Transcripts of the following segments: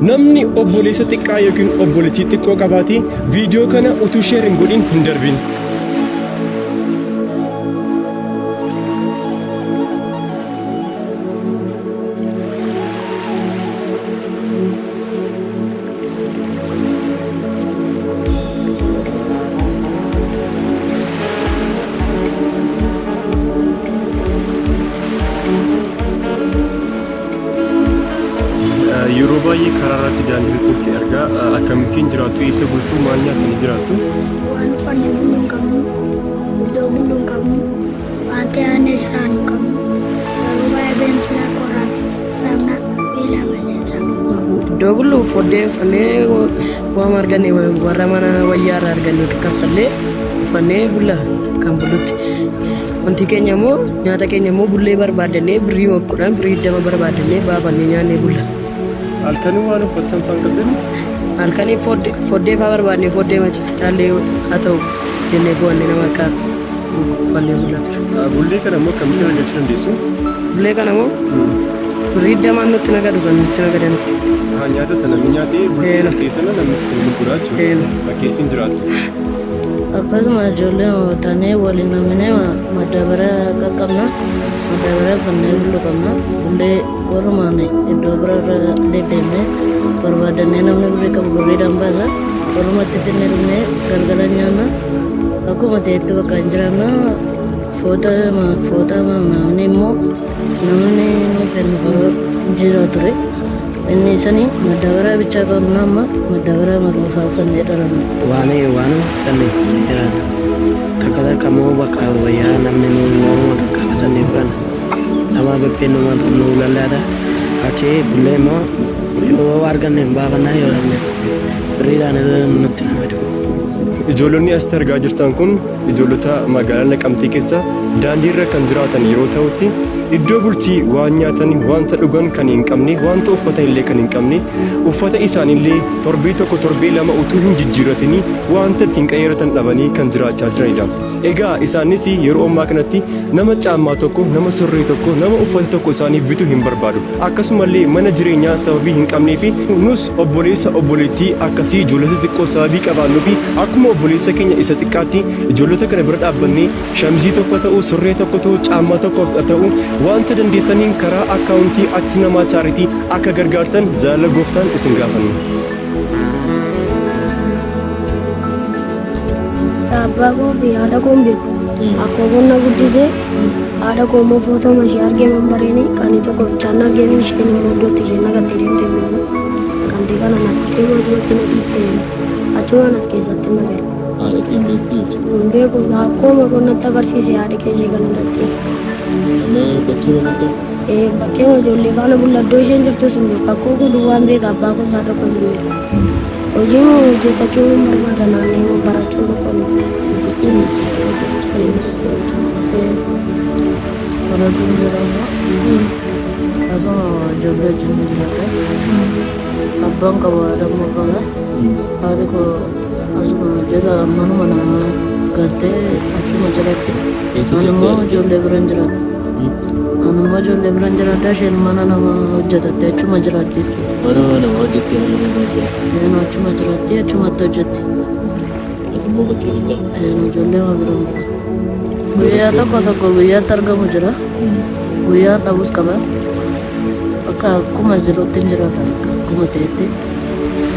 namni obboleessa xiqqaa yookiin obboleettii xiqqoo qabaate viidiyoo kana utuu sheer hin godhin hin darbin. Yeroo baay'ee karaa irratti daandii si argaa akkamittiin jiraattu eessa bultuu maal nyaatanii jiraattu? Waan uffanne buluun hin qabnu, iddoo buluun hin qabnu, waantee aanee jiraan hin qabnu. Yeroo baay'ee beensila qoraan sabna beela balleessa. Iddoo buluu foddee uffannee waan arganne warra mana wayyaa irraa arganne kaffallee uffannee bulla kan bulutti. Wanti keenya immoo nyaata keenya immoo bullee barbaadannee birrii mokkuudhaan birrii 20 barbaadannee baafannee nyaannee bulla. Halkanii waan uffattan faan qabdanii? Halkanii foddee faa barbaadne foddee macitaallee haa ta'u jennee bu'annee nama akka uffannee bullaa ture. Bullee kana immoo akkamitti argachuu dandeessu? Bullee kana immoo birrii 20 nutti nagadu kan nutti nagadan. Haa nyaata sana mi nyaatee bullee laftee sana namni sitti gurguraa jechuudha. Bakkeessiin jiraattu. Akkasuma ijoollee taanee waliin naminee maddaabara qaqqabna. Maddaabara uffannee bullu qabna. Bullee walumaan iddoo biraarra deddeemnee barbaadannee namni birrii qabu birriidhaan baasa. Walumatti finnee dhufnee galgala nyaanna. Akkuma ta'etti bakka hin jiraanna. Foota namni immoo namni nu kennu jira ture. Inni sanii maddaabara bichaa qabna amma maddaabara maqaa uffannee dhalanna. Waan kanneen jiraatu takka takka immoo bakka wayyaa namni morma qaqqabatanii furan nama bebbeen nu lallaadha. Achi bullee immoo yoo arganne baafannaa yoo dhabne birriidhaan nutti namadu. Ijoollonni asitti argaa jirtan kun ijoollota magaalaa Naqamtee keessa daandii irra kan jiraatan yeroo ta'utti iddoo bultii waan nyaatan wanta dhugan kan hin qabne wanta uffatan illee kan hin qabne uffata isaanillee torbee tokko torbee lama utuu hin jijjiirratanii wanta ittiin qayyaratan dhabanii kan jiraachaa jiranidha. Egaa isaanis yeroo ammaa kanatti nama caammaa tokko nama surree tokko nama uffata tokko isaanii bituu hin barbaadu. Akkasumallee mana jireenyaa sababii hin qabnee fi nus obboleessa obboleettii akkasii ijoollota xiqqoo sababii qabaannuu fi akkuma obboleessa keenya isa xiqqaatti ijoollota kana bira dhaabbannee shamizii tokko ta'u surree tokko ta'u caammaa tokko ta'u wanta dandeessaniin karaa akkaawuntii ati namaa chaaritii akka gargaartan jaalala gooftaan isin gaafanna. Abbaa koo fi haadha koo hin beeku. Akkoo qonna guddisee haadha koo immoo footoma ishee argee mambareeni kan tokko bichaan argeen isheen immoo iddootti isheen naqattee deemtee beeku. Naqamtee kana naaf deemu asumatti na dhiistee achumaan as keessatti na beeku. Haadha kee hin beektu jechuudha. Hin beeku akkuma qonnatti agarsiise haadha kee ishee kana irratti. Bakkee walitti? Bakkee ijoollee faana bulladdoo isheen jirtus hin beeku. Akkoo kun waan beeka abbaa koo haadha koo hin beeku. Hojii moo hojjetachuu hin barbaada naannoo moo barachuu tokko Baratuun jedhama. Asuma ijoollee wajjin jiraata. Abbaan qaba haadha immoo qaba. Haadhi koo asuma hojjeta manuma namaa galtee achuma jalatti. Anummoo ijoollee biraan jiraata. Anummoo ijoollee biraan jiraata isheen mana nama hojjetatte achuma jiraatti jechuudha. Mana nama hojjettee mana namaa jiraata. Isheen achuma jiraatti achumatti hojjetti. Ati immoo bakkee hin ta'a. Ijoollee ma biraan jira. Guyyaa tokko guyyaatti argamu jira. Guyyaan dhabus qaba. Akka akkuma jirutti hin jiraata. Akkuma ta'etti.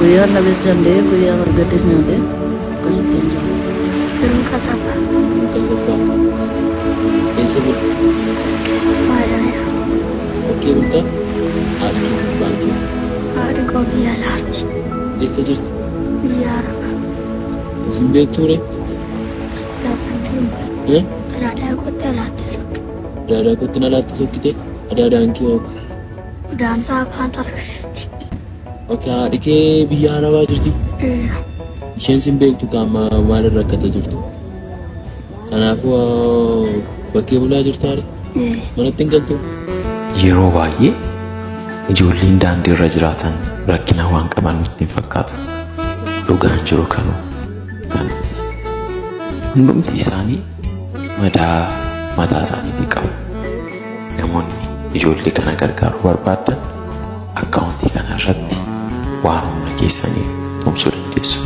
Guyyaan dhabees danda'ee guyyaan argattes nyaatee akkasitti hin jira. Biroo kasaafaa. Kasaffaa. Eessa bulta? Maadariyaa. Bakkee bultaa? Haadha kee baankii? Haadha koo biyya laarti. Eessa jirti? Biyya Arabaa. Isin beektuure? Lafatti hin beeku. Adaadaa kootti alaatti sokkite. Adaadaa kootti alaatti sokkite? Adaadaan kee hoo? Udaansaa afaan tarreessisti. Haadhi kee biyya Arabaa jirti? Isheen sin beektu qaama maalirra rakkatee jirtu? Kanaafuu bakkee bulaa jirtaare? Manatti hin galtu? Yeroo baay'ee ijoolleen daandii irra jiraatan rakkina waan qaban nutti hin fakkaatu. Dhugaan jiru kanuu hundumti isaanii madaa mataa isaaniitii qabu. Namoonni ijoollee kana gargaaruu barbaadan akkaawuntii kana irratti waan humna keessanii tumsuu dandeessu.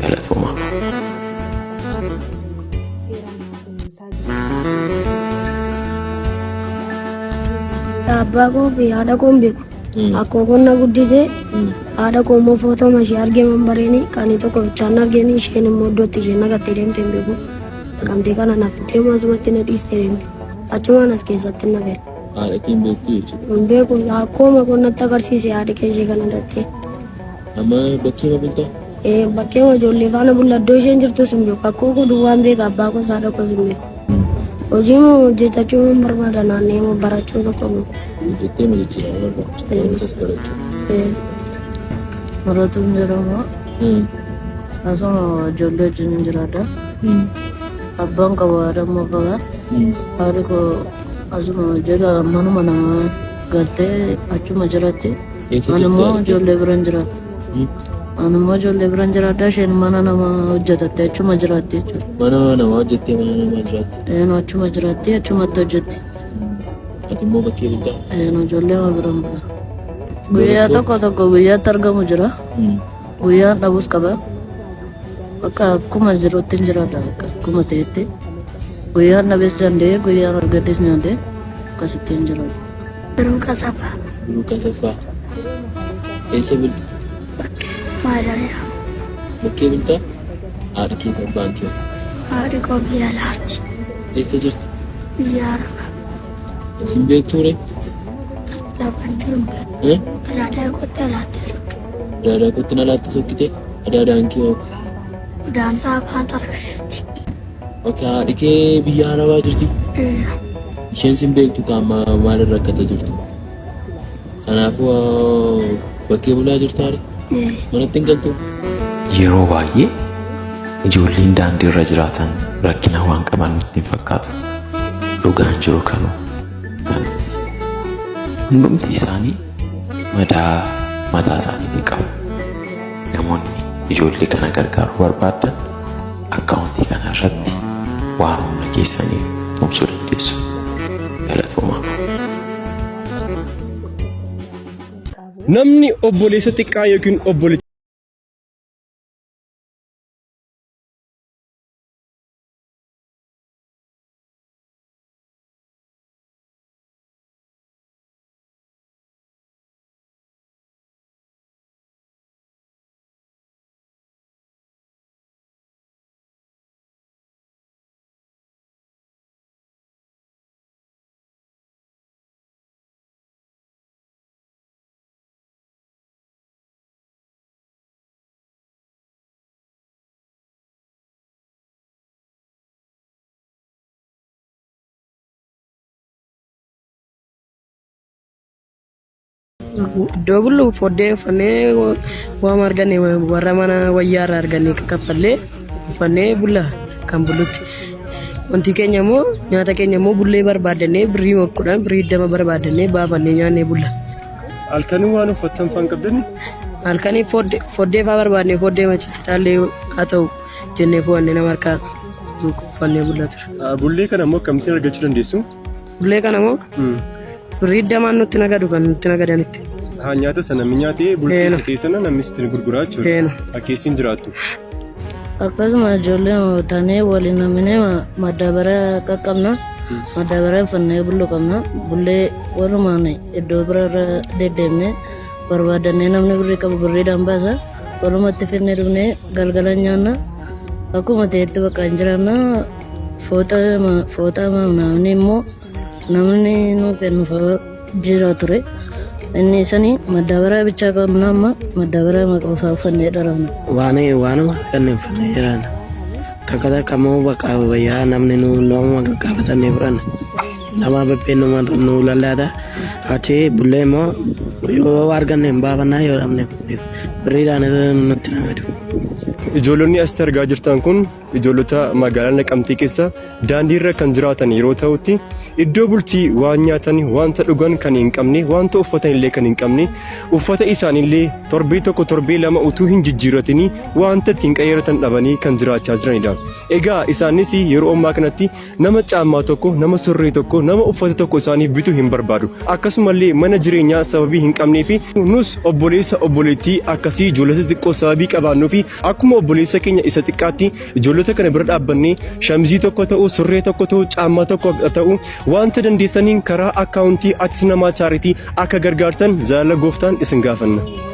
Galatoomaa. Abbaa koo fi haadha koo hin beeku. Akkoo qonna guddisee haadha koo immoo footoo ishee argee mambareenii kan tokko bichaan argeenii isheen immoo iddootti isheen naqattee deemte hin beeku. Naqamtee kana naaf deemu asumatti na dhiistee deemte. Achumaan as keessatti na fe'e. Haadha kee hin beektu jechuudha. Hin beeku akkooma qonnatti agarsiise haadha kee ishee kana irratti. Amma bakkee ma bultaa? Bakkee ijoollee faana bulla iddoo isheen jirtus hin beeku. Akkoo kun duwwaan beeka abbaa koos haadha koos hin beeku. Hojii moo hojjetachuu hin barbaada naannee moo barachuu tokko moo. Hojjettee ma jechuudha barbaachisa. Wantas barachuu. Maratuun jedhama. Asuma ijoollee wajjin hin jiraadha. Abbaan qaba haadha immoo qaba. Haadhi koo asuma jedha manuma nama galtee achuma jiratti. Ani immoo ijoollee biraan jiraadha. Ani immoo ijoollee biraan jiraadha. Isheen mana nama hojjetatte achuma jiraatti jechuudha. Mana nama hojjettee mana nama jiraatti. Achuma jiraatti achumatti hojjetti. Ati immoo bakkee bultaa? Ijoollee ma biraan bula. Guyyaa tokko guyyaatti argamu jira. Guyyaan dhabus qaba. Bakka akkuma jirutti hin jiraadha. Akkuma ta'etti. Guyyaan dhabes danda'e guyyaan argaddes nyaadde akkasitti hin jiraadha. Biruu Kasaffaa. Biruu Kasaffaa. Eessa bulta? Maadariyaa. Bakkee bultaa? Haadha kee abbaan kee? Haadhi koo biyya alaarti. Eessa jirti? Biyya Arabaa. Isin beektuure? Lafan jiru beeku. Adaadaa kottee alaatti sokkite. Adaadaa kottee alaatti sokkite? Adaadaan kee hoo? Udaansaa afaan tarreessisti. Okey, haadhi kee biyya Arabaa jirti? Isheen sin beektu qaama maalirra rakkata jirtu? Kanaafuu bakkee bulaa jirtaare? Manatti hin galtu? Yeroo baay'ee ijoolleen daandii irra jiraatan rakkina waan qaban nutti hin fakkaatu. Dhugaan jiru kanuu hundumti isaanii mataa isaaniitii qabu. Namoonni ijoollee kana gargaaruu barbaadan akkaawuntii kana irratti waan humna keessanii tumsuu dandeessu. Galatoomaa. Namni obboleessa xiqqaa yookiin obboleettii Iddoo bullu foddee uffannee waan arganne warra mana wayyaa irraa arganne kaffallee uffannee bulla kan bullutti. Wanti keenya immoo nyaata keenya immoo bullee barbaadannee birrii 10 birrii 20 barbaadannee baafannee nyaannee bulla. halkanii waan uffattan faan qabdani? Halkanii foddee faa barbaadnee foddee machitti taallee haa ta'u jennee fo'annee nama harkaa uffannee bulla ture. Bullee kana immoo akkamitti argachuu dandeessu? Bullee kana immoo birrii 20 nutti nagadu kan nutti nagadanitti. Haa nyaata sana mi nyaatee bultii keessana namni sitti gurguraa jechuudha. Akkeessiin jiraattu. Akkasuma ijoollee taanee waliin naminee madaabaraa qaqqabna. Madaabaraa uffannee bulluu qabna. Bullee walumaan iddoo biraarra deddeemnee barbaadannee namni birrii qabu birriidhaan baasa. Walumatti finnee dhufnee galgala nyaanna. Akkuma ta'etti bakka hin jiraanna. Fooxaa namni immoo namni nu kennu jira ture. Inni sanii madaabaraa bichaa qabna amma madaabaraa maqaa uffannee dharafna. Waanuma kanneen uffannee jiran takka immoo bakka wayyaa namni nama gaggaafatannee fudhan nama bebbeen nu lallaata achi bullee immoo yoo arganne hin baafannaa yoo dhabne birriidhaan nutti namadu. Ijoollonni asitti argaa jirtan kun ijoollota magaalaa Naqamtee keessa daandiirra kan jiraatan yeroo ta'utti iddoo bultii waan nyaatan wanta dhugan kan hin qabne wanta uffatan illee kan hin qabne uffata isaanillee torbee lama utuu hin jijjiirratini wanta ittiin qayyaratan dhabanii kan jiraachaa jiranidha. Egaa isaanis yeroo ammaa kanatti nama caammaa tokko nama surree tokko nama uffata tokko isaaniif bituu hin barbaadu. Akkasumallee mana jireenyaa sababii hin qabnee fi nus obboleessa obboleettii akkasii ijoollota xiqqoo sababii qabaannuu fi akkuma obboleessa keenya isa xiqqaatti ijoollota kana bira dhaabbannee shamizii tokko ta'u surree tokko ta'u caammaa tokko ta'u wanta dandeessaniin karaa akkaawuntii ati namaa chaaritii akka gargaartan jaalala gooftaan isin gaafanna.